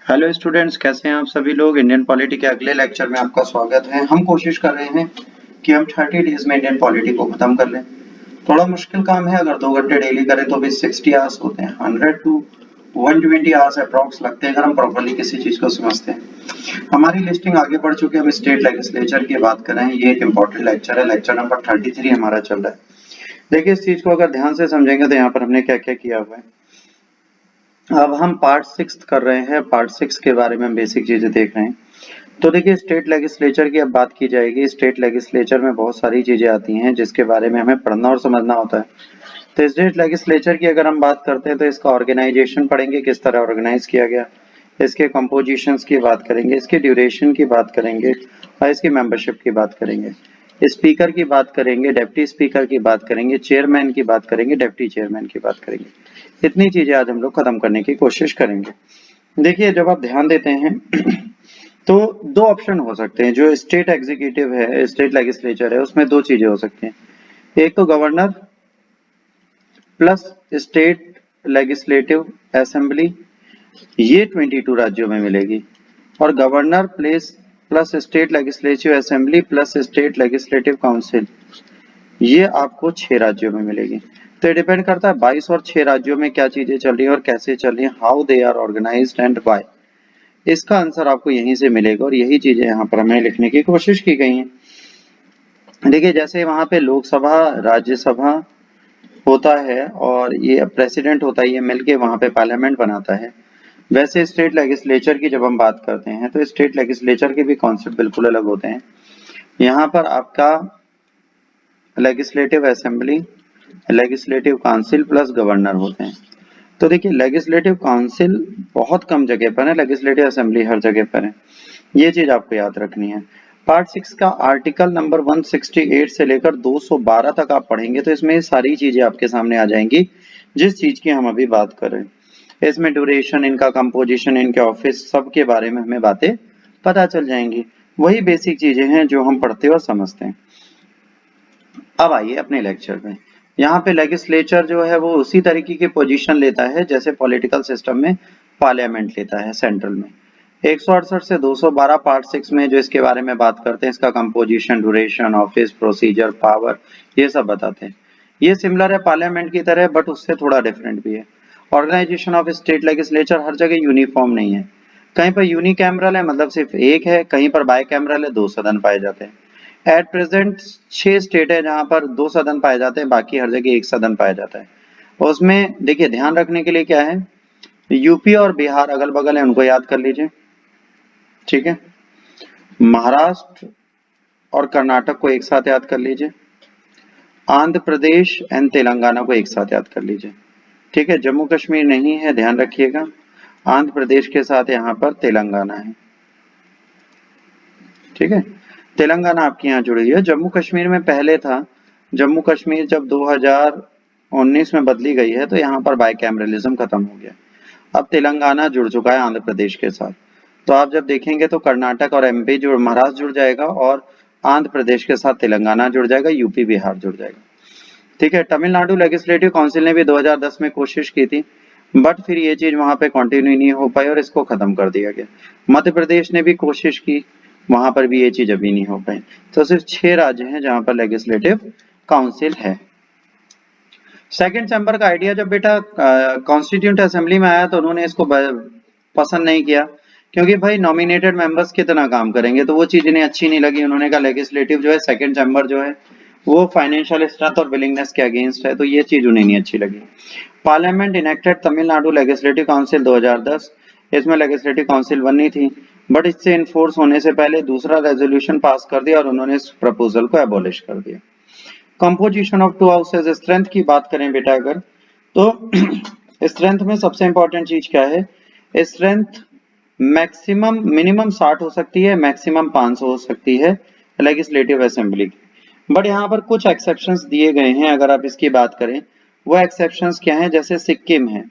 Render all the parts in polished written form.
Hello students, कैसे हैं आप सभी लोग। इंडियन पॉलिटी के अगले लेक्चर में आपका स्वागत है। हम कोशिश कर रहे हैं कि हम 30 डेज में इंडियन पॉलिटी को खत्म कर लें। थोड़ा मुश्किल काम है, अगर 2 घंटे डेली करें तो भी 60 आवर्स होते हैं। 100 टू 120 आवर्स अप्रॉक्स लगते हैं अगर हम प्रॉपर्ली किसी चीज को समझते हैं। हमारी लिस्टिंग आगे बढ़ चुकी है। हम स्टेट लेजिस्लेचर की बात कर रहे हैं। ये एक इंपॉर्टेंट लेक्चर है, लेक्चर नंबर 33 हमारा चल रहा है। देखिए, इस चीज को अगर ध्यान से समझेंगे तो यहाँ पर हमने क्या क्या किया हुआ है। अब हम पार्ट 6 कर रहे हैं। पार्ट 6 के बारे में हम बेसिक चीजें देख रहे हैं। तो देखिए, स्टेट लेजिस्लेचर की अब बात की जाएगी। स्टेट लेजिस्लेचर में बहुत सारी चीजें आती हैं जिसके बारे में हमें पढ़ना और समझना होता है। तो स्टेट लेजिस्लेचर की अगर हम बात करते हैं तो इसका ऑर्गेनाइजेशन पढ़ेंगे, किस तरह ऑर्गेनाइज किया गया, इसके कंपोजिशंस की बात करेंगे, इसके ड्यूरेशन की बात करेंगे और इसकी मेंबरशिप की बात करेंगे। स्पीकर की बात करेंगे, डिप्टी स्पीकर की बात करेंगे, चेयरमैन की बात करेंगे, डिप्टी चेयरमैन की बात करेंगे। इतनी चीजें आज हम लोग खत्म करने की कोशिश करेंगे। देखिए, जब आप ध्यान देते हैं तो दो ऑप्शन हो सकते हैं। जो स्टेट एग्जीक्यूटिव है, स्टेट लेजिस्लेचर है, उसमें दो चीजें हो सकती हैं। एक तो governor plus state legislative assembly, ये 22 राज्यों में मिलेगी। और governor plus state legislative assembly plus state legislative council, ये आपको 6 राज्यों में मिलेगी। तो ये डिपेंड करता है 22 और 6 राज्यों में क्या चीजें चल रही है और कैसे चल रही है, how they are organized and why. इसका आंसर आपको यहीं से मिलेगा और यही चीजें यहाँ पर हमें लिखने की कोशिश की गई हैं। देखिए, जैसे वहां पे लोकसभा, राज्यसभा होता है और ये प्रेसिडेंट होता है, ये मिलके वहां पे पार्लियामेंट बनाता है। वैसे स्टेट लेजिस्लेचर की जब हम बात करते हैं तो स्टेट लेजिस्लेचर के भी कॉन्सेप्ट बिल्कुल अलग होते हैं। यहाँ पर आपका legislative assembly, legislative council plus governor होते हैं। तो देखिए, लेजिस्लेटिव काउंसिल बहुत कम जगह पर है, लेजिस्लेटिव असेंबली हर जगह पर है। ये चीज आपको याद रखनी है। पार्ट 6 का आर्टिकल नंबर 168 से लेकर 212 तक आप पढ़ेंगे तो इसमें सारी चीजें आपके सामने आ जाएंगी जिस चीज की हम अभी बात कर रहे हैं। इसमें ड्यूरेशन, इनका कंपोजिशन, इनके ऑफिस, सब के बारे में हमें बातें पता चल जाएंगी। वही बेसिक चीजें हैं जो हम पढ़ते और समझते हैं। अब आइए अपने लेक्चर में। यहाँ पे लेजिस्लेचर जो है वो उसी तरीके की पोजीशन लेता है जैसे पॉलिटिकल सिस्टम में पार्लियामेंट लेता है सेंट्रल में। 168 से 212 पार्ट 6 में जो इसके बारे में बात करते हैं, इसका composition, duration, office, procedure, power, ये सब बताते हैं। ये सिमिलर है पार्लियामेंट की तरह बट उससे थोड़ा डिफरेंट भी है। ऑर्गेनाइजेशन ऑफ स्टेट लेजिस्लेचर हर जगह यूनिफॉर्म नहीं है। कहीं पर यूनिकैमरल है, मतलब सिर्फ एक है, कहीं पर बाइकैमरल है, 2 सदन पाए जाते हैं। एट प्रेजेंट 6 स्टेट है जहां पर 2 सदन पाए जाते हैं, बाकी हर जगह 1 सदन पाया जाता है। उसमें देखिए, ध्यान रखने के लिए क्या है, यूपी और बिहार अगल बगल है, उनको याद कर लीजिए, ठीक है। महाराष्ट्र और कर्नाटक को एक साथ याद कर लीजिए। आंध्र प्रदेश एंड तेलंगाना को एक साथ याद कर लीजिए, ठीक है। जम्मू कश्मीर नहीं है, ध्यान रखिएगा। आंध्र प्रदेश के साथ यहाँ पर तेलंगाना है, ठीक है। तेलंगाना आपकी यहाँ जुड़ी है। जम्मू कश्मीर में पहले था, जम्मू कश्मीर जब 2019 में बदली गई है तो यहाँ पर बाइकैमरलिज्म खत्म हो गया। अब तेलंगाना जुड़ चुका है आंध्र प्रदेश के साथ। तो आप जब देखेंगे तो कर्नाटक और एमपी जुड़, महाराष्ट्र जुड़ जाएगा और आंध्र प्रदेश के साथ तेलंगाना जुड़ जाएगा, यूपी बिहार जुड़ जाएगा, ठीक है। तमिलनाडु लेजिस्लेटिव काउंसिल ने भी 2010 में कोशिश की थी बट फिर ये चीज वहां पे कंटिन्यू नहीं हो पाई और इसको खत्म कर दिया गया। मध्य प्रदेश ने भी कोशिश की, वहां पर भी ये चीज अभी नहीं हो पाई। तो सिर्फ 6 राज्य हैं जहां पर लेजिस्लेटिव काउंसिल है। सेकंड चैम्बर का आइडिया जब बेटा कॉन्स्टिट्यूंट असेंबली में आया तो उन्होंने इसको पसंद नहीं किया, क्योंकि भाई नॉमिनेटेड मेंबर्स कितना काम करेंगे, तो वो चीज इन्हें अच्छी नहीं लगी। उन्होंने कहा लेजिस्लेटिव जो है, सेकंड चैम्बर जो है वो फाइनेंशियल स्ट्रेंथ और विलिंगनेस के अगेंस्ट है, तो ये चीज उन्हें नहीं अच्छी लगी। Parliament enacted Tamil Nadu legislative council 2010, इसमें लेजिस्लेटिव काउंसिल बननी थी बट इससे इन्फोर्स होने से पहले दूसरा रेजोल्यूशन पास कर दिया और उन्होंने इस प्रपोजल को एबॉलिश कर दिया। कंपोजिशन ऑफ 2 हाउसेज, स्ट्रेंथ की बात करें बेटा अगर, तो स्ट्रेंथ में सबसे इंपॉर्टेंट चीज क्या है, स्ट्रेंथ मैक्सिमम, मिनिमम 60 हो सकती है, मैक्सिमम 500 हो सकती है लेजिस्लेटिव असेंबली की। बट यहाँ पर कुछ एक्सेप्शंस दिए गए हैं। अगर आप इसकी बात करें, वो एक्सेप्शंस क्या हैं, जैसे सिक्किम है,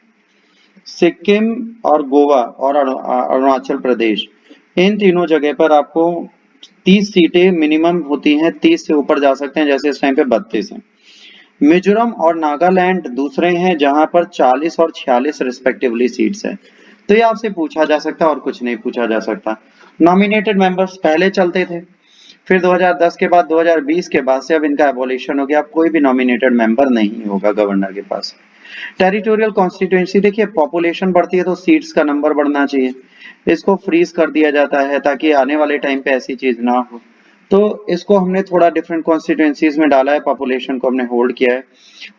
सिक्किम और गोवा और अरुणाचल प्रदेश, इन तीनों जगह पर आपको 30 सीटें मिनिमम होती हैं, 30 से ऊपर जा सकते हैं, जैसे इस टाइम पे 32 हैं। मिजोरम और नागालैंड दूसरे हैं जहां पर 40 और 46 रिस्पेक्टिवली सीट्स है। तो ये आपसे पूछा जा सकता है और कुछ नहीं पूछा जा सकता। नॉमिनेटेड मेंबर्स पहले चलते थे, फिर 2010 के बाद 2020 के बाद से अब इनका एबोलिशन हो गया, अब कोई भी नॉमिनेटेड मेंबर नहीं होगा गवर्नर के पास। टेरिटोरियल कॉन्स्टिट्यूएंसी, देखिए पॉपुलेशन बढ़ती है तो सीट्स का नंबर बढ़ना चाहिए, इसको फ्रीज कर दिया जाता है ताकि आने वाले टाइम पे ऐसी चीज ना हो। तो इसको हमने थोड़ा डिफरेंट कॉन्स्टिट्यूएंसीज में डाला है, पॉपुलेशन को हमने होल्ड किया है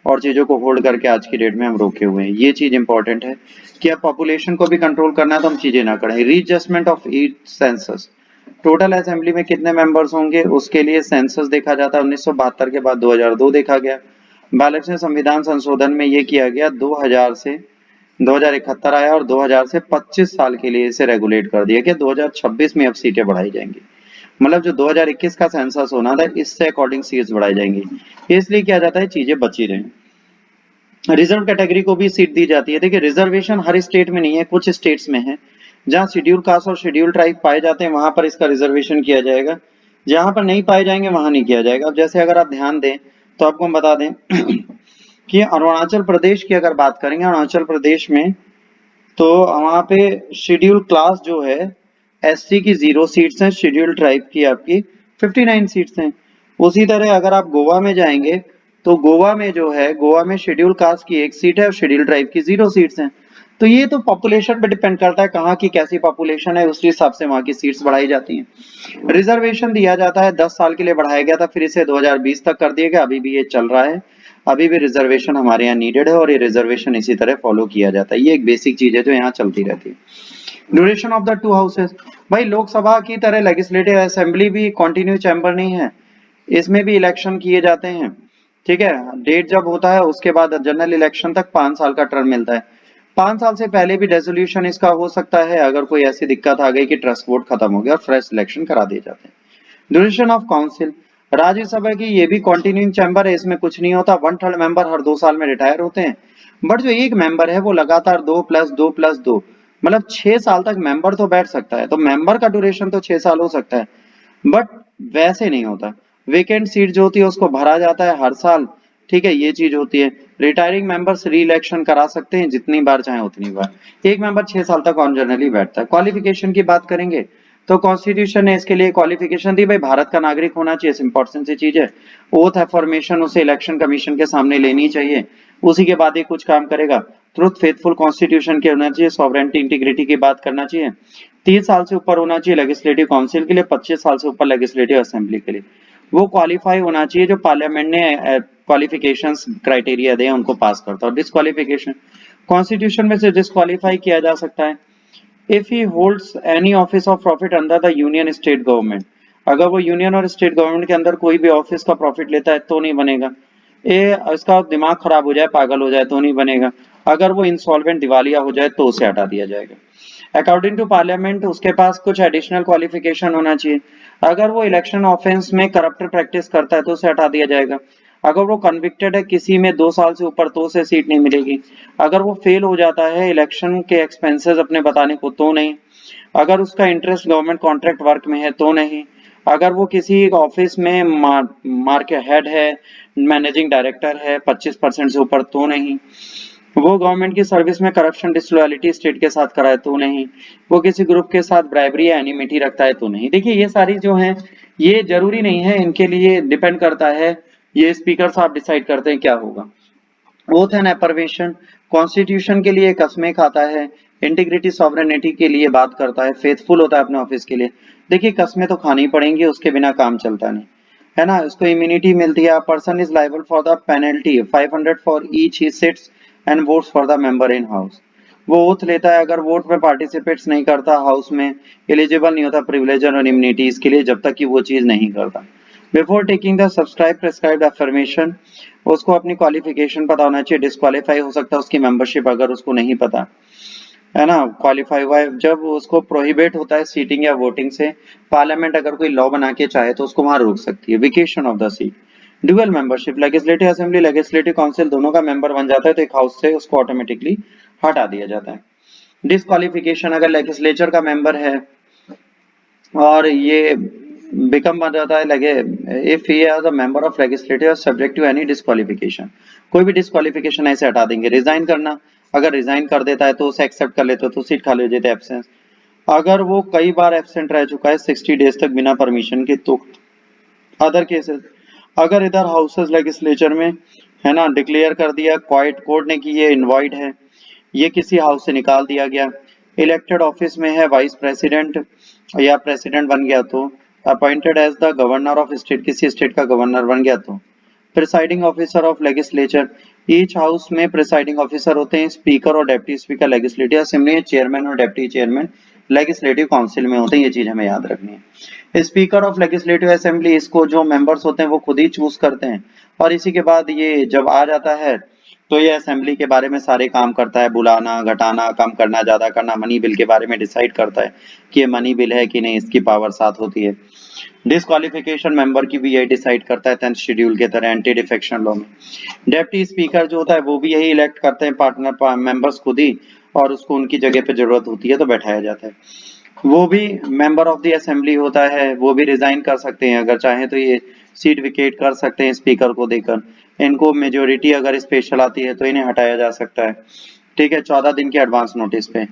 और चीजों को होल्ड करके आज की डेट में हम रोके हुए हैं। ये चीज इंपॉर्टेंट है कि अब पॉपुलेशन को भी कंट्रोल करना है तो हम चीजें ना करें। Readjustment of each census, total assembly में कितने मेंबर्स होंगे उसके लिए सेंसस देखा जाता है। 1972 के बाद 2002 देखा गया। बालक संविधान संशोधन में ये किया गया 2000 से 2071 आया और 2000 से 25 साल के लिए इसे रेगुलेट कर दिया कि 2026 में अब सीटें बढ़ाई जाएंगी। मतलब जो 2021 का सेंसस होना था इससे अकॉर्डिंग सीट्स बढ़ाई जाएंगी, इसलिए किया जाता है चीजें बची रहें। रिजर्व कैटेगरी को भी सीट दी जाती है। देखिए रिजर्वेशन हर स्टेट में नहीं है, कुछ स्टेट्स में है। जहां शेड्यूल कास्ट और शेड्यूल ट्राइब पाए जाते हैं वहां पर इसका रिजर्वेशन किया जाएगा, जहां पर नहीं पाए जाएंगे वहां नहीं किया जाएगा। अब जैसे अगर आप ध्यान दें तो आपको हम बता दें कि अरुणाचल प्रदेश की अगर बात करेंगे, अरुणाचल प्रदेश में तो वहां पे शेड्यूल क्लास जो है एससी की 0 सीट्स हैं, शेड्यूल ट्राइब की आपकी 59 सीट्स हैं। उसी तरह अगर आप गोवा में जाएंगे तो गोवा में जो है, गोवा में शेड्यूल कास्ट की 1 सीट है और शेड्यूल ट्राइब की 0 सीट्स हैं। तो ये तो पॉपुलेशन पे डिपेंड करता है, कहाँ की कैसी पॉपुलेशन है उस हिसाब से वहां की सीट्स बढ़ाई जाती हैं। रिजर्वेशन दिया जाता है, 10 साल के लिए बढ़ाया गया था, फिर इसे 2020 तक कर दिया गया, अभी भी ये चल रहा है। अभी भी रिजर्वेशन हमारे यहाँ नीडेड है और ये रिजर्वेशन इसी तरह फॉलो किया जाता है। ये एक बेसिक चीज है जो यहाँ चलती रहती है। ड्यूरेशन ऑफ द 2 हाउसेस, भाई लोकसभा की तरह लेजिस्लेटिव असेंबली भी कॉन्टिन्यू चैम्बर नहीं है, इसमें भी इलेक्शन किए जाते हैं। ठीक है, डेट जब होता है उसके बाद जनरल इलेक्शन तक 5 साल का टर्म मिलता है। 5 साल से पहले भी रेजोल्यूशन इसका हो सकता है अगर कोई ऐसी दिक्कत आ गई कि ट्रस्ट वोट खत्म हो गया और फ्रेश इलेक्शन करा दिए जाते हैं। ड्यूरेशन ऑफ काउंसिल, राज्यसभा की ये भी कॉन्टिन्यूइंग चैम्बर है, इसमें कुछ नहीं होता। 1/3 मेंबर हर 2 साल में रिटायर होते हैं, बट जो एक मेंबर है वो लगातार 2+2+2 मतलब 6 साल तक मेंबर तो बैठ सकता है। तो मेंबर का ड्यूरेशन तो 6 साल हो सकता है, बट वैसे नहीं होता। वेकेंट सीट जो होती है उसको भरा जाता है हर साल। ठीक है, ये चीज होती है। रिटायरिंग मेंबर्स री इलेक्शन करा सकते हैं जितनी बार चाहे उतनी बार। एक मेंबर 6 साल तक ऑन जनरली बैठता है। क्वालिफिकेशन की बात करेंगे तो कॉन्स्टिट्यूशन ने इसके लिए क्वालिफिकेशन दी, भाई भारत का नागरिक होना चाहिए, इंपॉर्टेंट सी चीज है। ओथ एफर्मेशन उसे इलेक्शन कमीशन के सामने लेनी चाहिए, उसी के बाद ही कुछ काम करेगा। ट्रुथ फेथफुल कॉन्स्टिट्यूशन के होना चाहिए, सॉवरेनिटी इंटीग्रिटी की बात करना चाहिए। 30 साल से ऊपर होना चाहिए लेजिस्लेटिव काउंसिल के लिए, 25 साल से ऊपर लेजिस्लेटिव असेंबली के लिए। वो क्वालिफाई होना चाहिए जो पार्लियामेंट ने क्वालिफिकेशंस क्राइटेरिया दे उनको पास करता है। और डिस्क्वालिफिकेशन कॉन्स्टिट्यूशन में से डिस्क्वालीफाई किया जा सकता है if he holds any office of profit under the union state government. अगर वो यूनियन और स्टेट गवर्नमेंट के अंदर कोई भी ऑफिस का प्रॉफिट लेता है तो नहीं बनेगा। इसका दिमाग खराब हो जाए, पागल हो जाए तो नहीं बनेगा। अगर वो इंसॉल्वेंट दिवालिया हो जाए तो उसे हटा दिया जाएगा। अकॉर्डिंग टू पार्लियामेंट उसके पास कुछ एडिशनल क्वालिफिकेशन होना चाहिए। अगर वो इलेक्शन ऑफेंस में करप्ट प्रैक्टिस करता है तो उसे हटा दिया जाएगा। अगर वो कन्विक्टेड है किसी में 2 साल से ऊपर तो उसे सीट नहीं मिलेगी। अगर वो फेल हो जाता है इलेक्शन के एक्सपेंसेस अपने बताने को तो नहीं। अगर उसका इंटरेस्ट गवर्नमेंट कॉन्ट्रैक्ट वर्क में है तो नहीं। अगर वो किसी ऑफिस में मार्केट हेड है, मैनेजिंग डायरेक्टर है 25% से ऊपर तो नहीं। वो गवर्नमेंट की सर्विस में करप्शन डिसलॉयलिटी स्टेट के साथ कराए तो नहीं। वो किसी ग्रुप के साथ ब्राइबरी या एनिमिटी रखता है तो नहीं। देखिए ये सारी जो हैं ये जरूरी नहीं है, इनके लिए डिपेंड करता है, ये स्पीकर साहब डिसाइड करते हैं क्या होगा। ओथ एंड एफर्मेशन कॉन्स्टिट्यूशन के लिए कस्में खाता है, इंटीग्रिटी सॉवरेनिटी के लिए बात करता है, फेथफुल होता है अपने ऑफिस के लिए। देखिए कस्में तो खानी पड़ेंगी, उसके बिना काम चलता नहीं है ना। उसको इम्यूनिटी मिलती है। Person is liable for the penalty 500 for each he sits and votes for the member in house. वो ओथ लेता है, अगर वोट में पार्टिसिपेट्स नहीं करता हाउस में एलिजिबल नहीं होता प्रिविलेज और इम्यूनिटीज के लिए जब तक कि वो चीज नहीं करता। Before taking the subscribe prescribed affirmation उसको अपनी क्वालिफिकेशन पता होना चाहिए। डिस्क्वालीफाई हो सकता है उसकी मेंबरशिप अगर उसको नहीं पता है ना। क्वालिफाई हुआ है जब उसको प्रोहिबिट होता है सीटिंग या वोटिंग से, पार्लियामेंट अगर कोई लॉ बना के चाहे तो उसको वहां रोक सकती है। Vacation of the seat, dual membership legislative assembly legislative council दोनों का मेंबर बन जाता है तो एक हाउस से उसको ऑटोमेटिकली हटा दिया जाता है। डिस्क्वालिफिकेशन अगर लेजिस्लेचर का मेंबर है और ये बिकम बन जाता है लगे if he as a member of legislative subject to any disqualification, कोई भी डिस्क्वालिफिकेशन ऐसे हटा देंगे। रिजाइन करना, अगर रिजाइन कर देता है तो उसे एक्सेप्ट कर लेते तो सीट खाली हो जाती है एब्सेंस। अगर वो कई बार एब्सेंट रह चुका है 60 डेज तक बिना परमिशन के तो अदर केसेस, अगर इधर हाउसेस लेजिस्लेचर में है ना डिक्लेयर कर दिया क्वाइट कोर्ट ने कि ये इनवॉइड है, ये किसी हाउस से निकाल दिया गया, इलेक्टेड ऑफिस में है वाइस प्रेसिडेंट या प्रेसिडेंट बन गया तो appointed as the governor of state, किसी स्टेट का गवर्नर बन गया तो presiding officer of legislature, each house में प्रिसाइडिंग ऑफिसर होते हैं स्पीकर और deputy speaker legislative assembly, chairman और डेप्टी चेयरमैन लेजिस्लेटिव काउंसिल में होते हैं। ये चीज हमें याद रखनी है। स्पीकर ऑफ लेजिस्लेटिव असेंबली, इसको जो मेंबर्स होते हैं वो खुद ही चूज करते हैं और इसी के बाद ये जब आ जाता है तो ये असेंबली के बारे में सारे काम करता है, बुलाना घटाना कम करना ज्यादा करना, मनी बिल के बारे में डिसाइड करता है कि ये मनी बिल है कि नहीं, इसकी पावर साथ होती है। डिस्क्वालिफिकेशन मेंबर की भी यही डिसाइड करता है 10th शेड्यूल के तरह एंटी डिफेक्शन लॉ में। डेप्टी स्पीकर जो होता है वो भी यही इलेक्ट करते हैं पार्टनर मेंबर्स खुद ही, और उसको उनकी जगह पे जरूरत होती है तो बैठाया जाता है। वो भी मेंबर ऑफ द असेंबली होता है, वो भी रिजाइन कर सकते हैं अगर चाहे तो ये सीट विकेट कर सकते हैं स्पीकर को देकर। इनको मेजोरिटी अगर स्पेशल आती है तो इन्हें हटाया जा सकता है, ठीक है, 14 दिन के एडवांस नोटिस पे।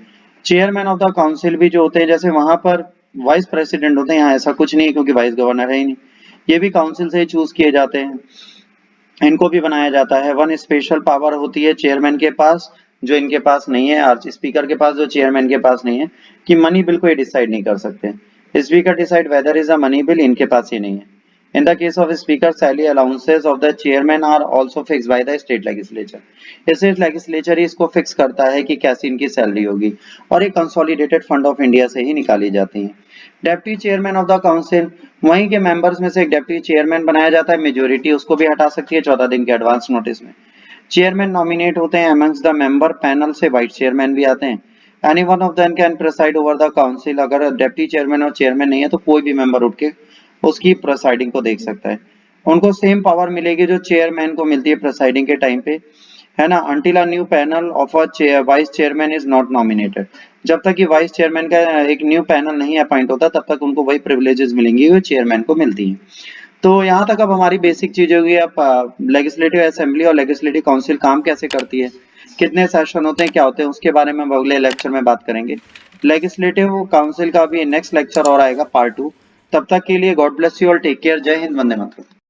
चेयरमैन ऑफ द काउंसिल भी जो होते हैं, जैसे वहां पर वाइस प्रेसिडेंट होते हैं, यहाँ ऐसा कुछ नहीं है क्योंकि वाइस गवर्नर है ही नहीं, ये भी काउंसिल से ही चूज किए जाते हैं, इनको भी बनाया जाता है। वन स्पेशल पावर होती है चेयरमैन के पास जो इनके पास नहीं है, आर्च स्पीकर के पास जो चेयरमैन के पास नहीं है, कि मनी बिल को ये डिसाइड नहीं कर सकते। Speaker decide whether is a money bill, इनके पास ही नहीं है। In the case of speaker, salary allowances of the chairman are also fixed by the state legislature. State legislature ही इसको फिक्स करता है कि कैसी इनकी सैलरी होगी और ये कंसोलिडेटेड फंड ऑफ इंडिया से ही निकाली जाती है। Deputy chairman of the council, वहीं के मेंबर्स में से एक डेप्टी चेयरमैन बनाया जाता है, मेजोरिटी उसको भी हटा सकती है 14 दिन के एडवांस नोटिस में। चेयरमैन नॉमिनेट होते हैं अमंग्स द मेंबर, पैनल से वाइस चेयरमैन भी आते हैं। Any one of them can preside over the council, अगर डेप्टी चेयरमैन और चेयरमैन नहीं है तो कोई भी मेंबर उठ के उसकी प्रेसाइडिंग को देख सकता है। उनको सेम पावर मिलेगी जो चेयरमैन को मिलती है प्रेसाइडिंग के टाइम पे, है ना, until a new panel of a vice chairman is not nominated, जब तक कि वाइस चेयरमैन का एक न्यू पैनल नहीं अपॉइंट होता तब तक उनको वही प्रिविलेजेस मिलेंगी जो चेयरमैन को मिलती है। तो यहाँ तक अब हमारी बेसिक चीज होगी। अब लेजिस्लेटिव असेंबली और लेजिस्लेटिव काउंसिल काम कैसे करती है, कितने सेशन होते हैं, क्या होते हैं, उसके बारे में अगले लेक्चर में बात करेंगे। लेजिस्लेटिव काउंसिल का भी नेक्स्ट लेक्चर और आएगा पार्ट 2। तब तक के लिए गॉड ब्लेस यू और टेक केयर। जय हिंद, वंदे मातरम।